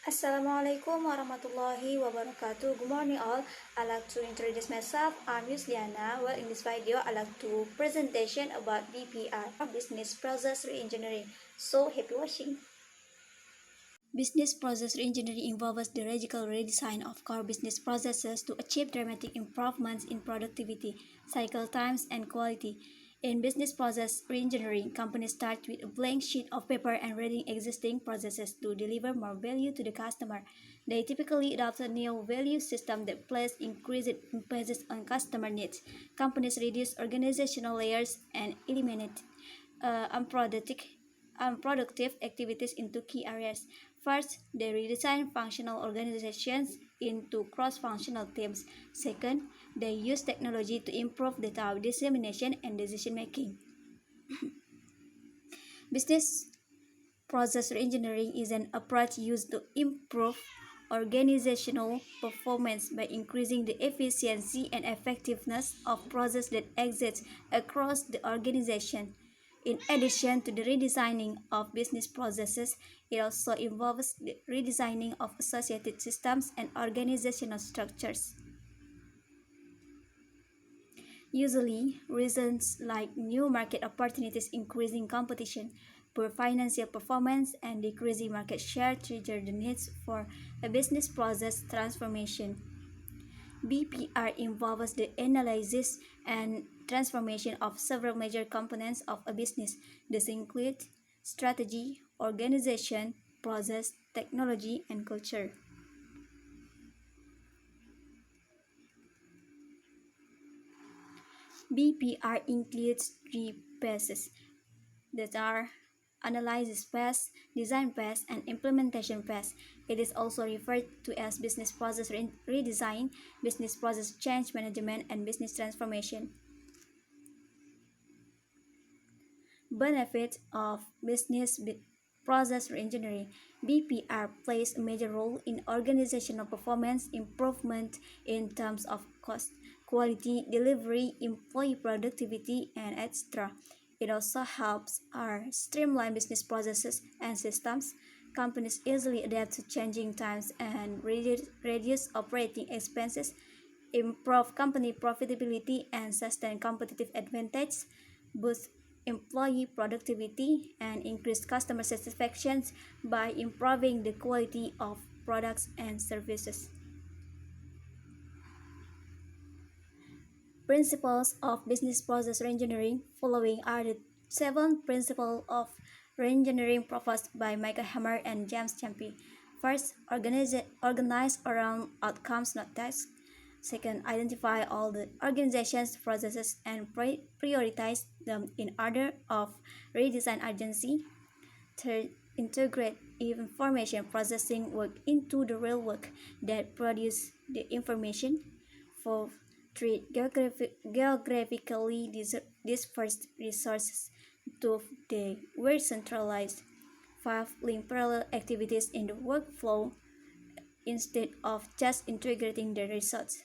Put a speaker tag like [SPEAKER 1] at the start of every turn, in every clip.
[SPEAKER 1] Assalamualaikum warahmatullahi wabarakatuh. Good morning all. I'd like to introduce myself. I'm Yusliana. Well, in this video, I'd like to presentation about BPR, Business Process Reengineering. So, happy watching. Business process reengineering involves the radical redesign of core business processes to achieve dramatic improvements in productivity, cycle times, and quality. In business process reengineering, companies start with a blank sheet of paper and reading existing processes to deliver more value to the customer. They typically adopt a new value system that places increased emphasis on customer needs. Companies reduce organizational layers and eliminate unproductive activities into key areas. First, they redesign functional organizations into cross-functional teams. Second, they use technology to improve data dissemination and decision making. Business process engineering is an approach used to improve organizational performance by increasing the efficiency and effectiveness of processes that exist across the organization. In addition to the redesigning of business processes, it also involves the redesigning of associated systems and organizational structures. Usually, reasons like new market opportunities, increasing competition, poor financial performance, and decreasing market share trigger the needs for a business process transformation. BPR involves the analysis and transformation of several major components of a business. This include strategy, organization, process, technology, and culture. BPR includes three phases that are analysis phase, design phase, and implementation phase. It is also referred to as business process redesign, business process change management, and business transformation. Benefits of process reengineering. BPR plays a major role in organizational performance improvement in terms of cost, quality, delivery, employee productivity, and etc. It also helps our streamline business processes and systems. Companies easily adapt to changing times and reduce operating expenses, improve company profitability, and sustain competitive advantage, boost employee productivity, and increase customer satisfaction by improving the quality of products and services. Principles of business process reengineering. Following are the seven principles of reengineering proposed by Michael Hammer and James Champy. First, organize around outcomes, not tasks. Second, identify all the organization's processes and prioritize them in order of redesign urgency. Third, integrate information processing work into the real work that produce the information. Fourth, treat geographically dispersed resources to they were centralized. Five, link parallel activities in the workflow instead of just integrating the results.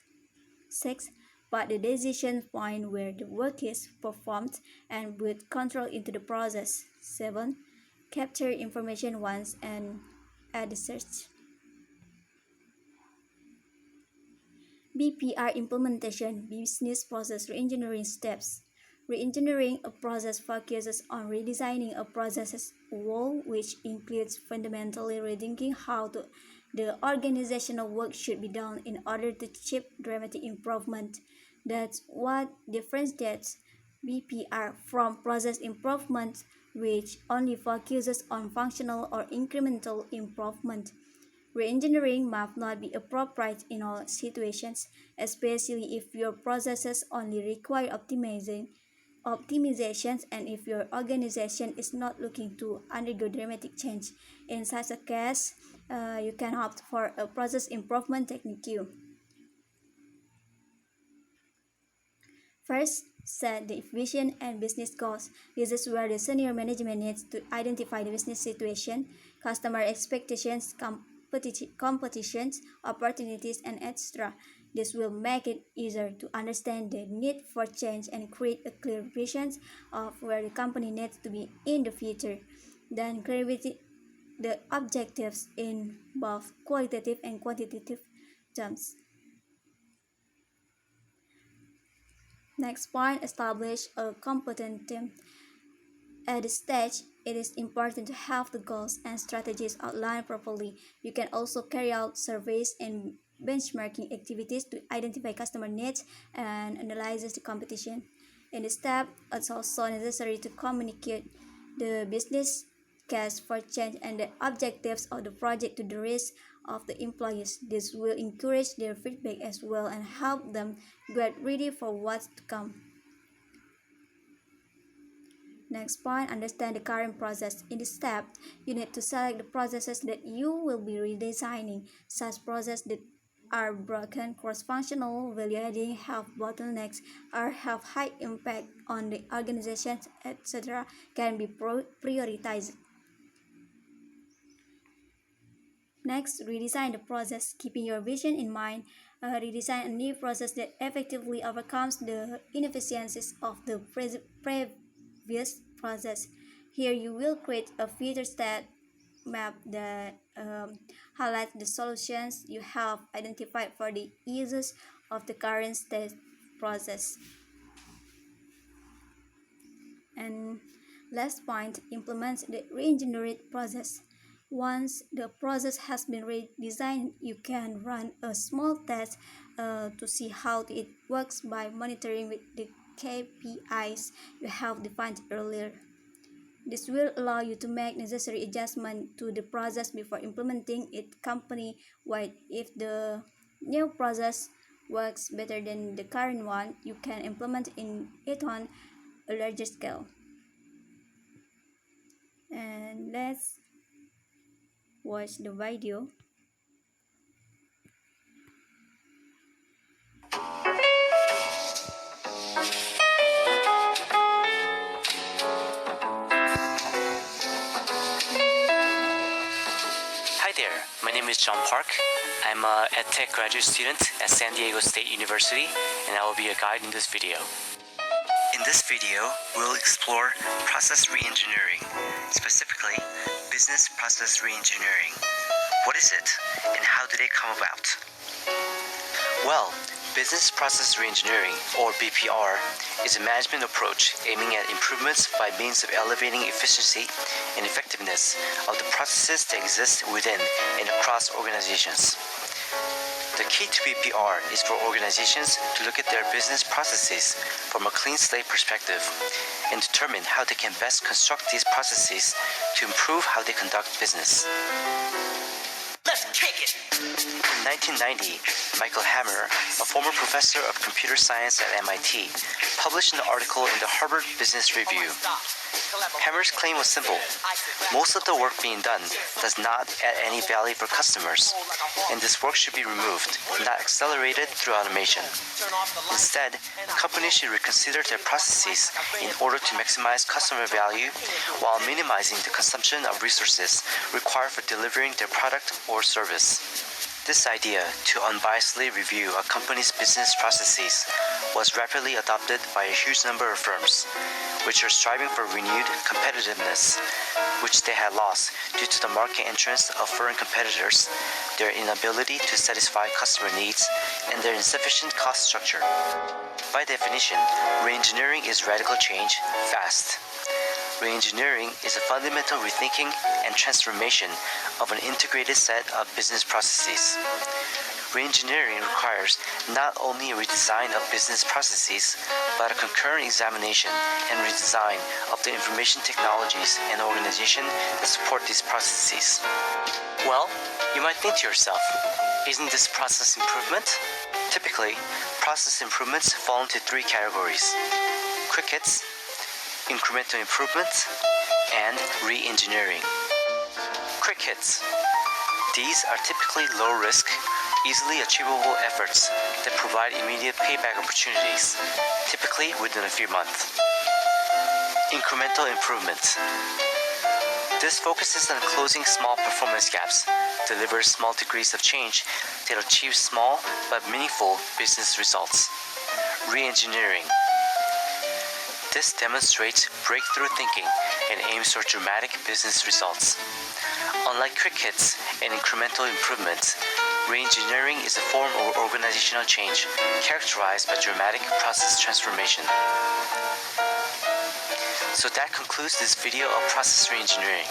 [SPEAKER 1] 6. Put the decision point where the work is performed and put control into the process. 7. Capture information once and add the search. BPR implementation, business process reengineering steps. Reengineering a process focuses on redesigning a process's whole, which includes fundamentally rethinking how the organizational work should be done in order to achieve dramatic improvement. That's what differentiates BPR from process improvement, which only focuses on functional or incremental improvement. Reengineering must not be appropriate in all situations, especially if your processes only require optimizations and if your organization is not looking to undergo dramatic change. In such a case, you can opt for a process improvement technique. First, set the vision and business goals. This is where the senior management needs to identify the business situation, customer expectations, competitions, opportunities, and etc. This will make it easier to understand the need for change and create a clear vision of where the company needs to be in the future. Then the objectives in both qualitative and quantitative terms. Next point, establish a competent team. At this stage, it is important to have the goals and strategies outlined properly. You can also carry out surveys and benchmarking activities to identify customer needs and analyze the competition. In this step, it's also necessary to communicate the business case for change and the objectives of the project to the rest of the employees. This will encourage their feedback as well and help them get ready for what's to come. Next point, understand the current process. In this step, you need to select the processes that you will be redesigning. Such processes that are broken, cross-functional, value-adding, have bottlenecks, or have high impact on the organization, etc., can be prioritized. Next, redesign the process, keeping your vision in mind. Redesign a new process that effectively overcomes the inefficiencies of the previous process. Here, you will create a feature state map that highlights the solutions you have identified for the uses of the current state process. And last point, implement the re-engineered process. Once the process has been redesigned, you can run a small test to see how it works by monitoring with the KPIs you have defined earlier. This will allow you to make necessary adjustments to the process before implementing it company-wide. If the new process works better than the current one, you can implement it on a larger scale. And let's watch the video.
[SPEAKER 2] Hi there, my name is John Park. I'm a EdTech graduate student at San Diego State University, and I will be a guide in this video. In this video, we'll explore process reengineering, specifically business process reengineering. What is it, and how did it come about? Well, business process reengineering, or BPR, is a management approach aiming at improvements by means of elevating efficiency and effectiveness of the processes that exist within and across organizations. The key to BPR is for organizations to look at their business processes from a clean slate perspective and determine how they can best construct these processes to improve how they conduct business. Let's kick it! In 1990, Michael Hammer, a former professor of computer science at MIT, published an article in the Harvard Business Review. Hammer's claim was simple. Most of the work being done does not add any value for customers, and this work should be removed, not accelerated through automation. Instead, companies should reconsider their processes in order to maximize customer value while minimizing the consumption of resources required for delivering their product or service. This idea to unbiasedly review a company's business processes was rapidly adopted by a huge number of firms, which are striving for renewed competitiveness, which they had lost due to the market entrance of foreign competitors, their inability to satisfy customer needs, and their insufficient cost structure. By definition, reengineering is radical change, fast. Reengineering is a fundamental rethinking and transformation of an integrated set of business processes. Reengineering requires not only a redesign of business processes, but a concurrent examination and redesign of the information technologies and organization that support these processes. Well, you might think to yourself, isn't this process improvement? Typically, process improvements fall into three categories: quick hits, incremental improvements, and re-engineering. Quick hits. These are typically low-risk, easily achievable efforts that provide immediate payback opportunities, typically within a few months. Incremental improvements. This focuses on closing small performance gaps, delivers small degrees of change that achieve small but meaningful business results. Re-engineering. This demonstrates breakthrough thinking and aims for dramatic business results. Unlike quick hits and incremental improvements, re-engineering is a form of organizational change characterized by dramatic process transformation. So that concludes this video of process re-engineering.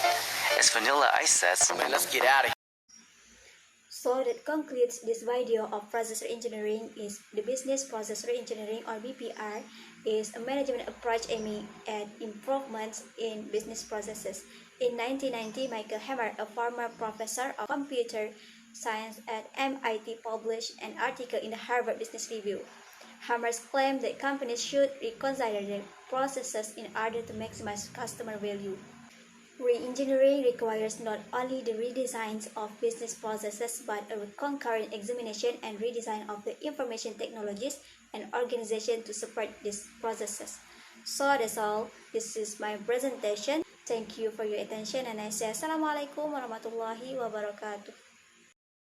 [SPEAKER 2] As Vanilla Ice says, man, let's get out of here.
[SPEAKER 1] So that concludes this video of process reengineering. Is the business process reengineering, or BPR, is a management approach aiming at improvements in business processes. In 1990, Michael Hammer, a former professor of computer science at MIT, published an article in the Harvard Business Review. Hammer's claimed that companies should reconsider their processes in order to maximize customer value. Re-engineering requires not only the redesign of business processes but a concurrent examination and redesign of the information technologies and organization to support these processes. So that's all. This is my presentation. Thank you for your attention, and I say Assalamualaikum warahmatullahi wabarakatuh.